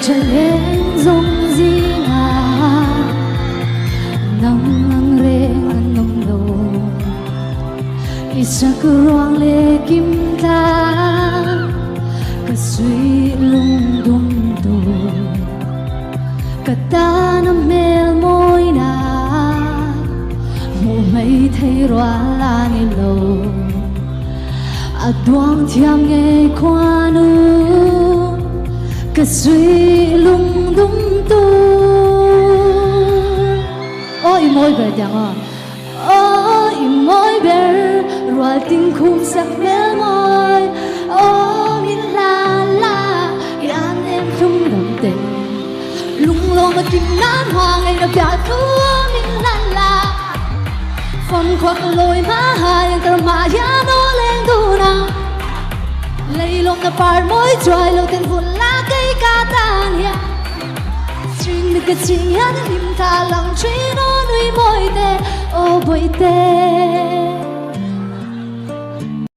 chân lên giống gì ngà nắng ngang reng nông lô isa kurang le kim ta ka suy lung dung tu ka ta na mel môi na mo mai thấy roa la ni lo a duang thiam nghe qua nu ka suy lung dung tu ôi môi về chẳng ôi môi về rồi tình khung sắc mel môi ôi min la la an em không đồng tình lung lông mà tim nán hoa ngày nào cả thua min la la phần khoác lối má hai tờ mà giá nó lên tu nào lấy lông na par môi trôi lâu tên vun lá cây ca tan ya string được cái chuyện ya niềm ta lòng truy nó nuôi môi tê ô bôi tê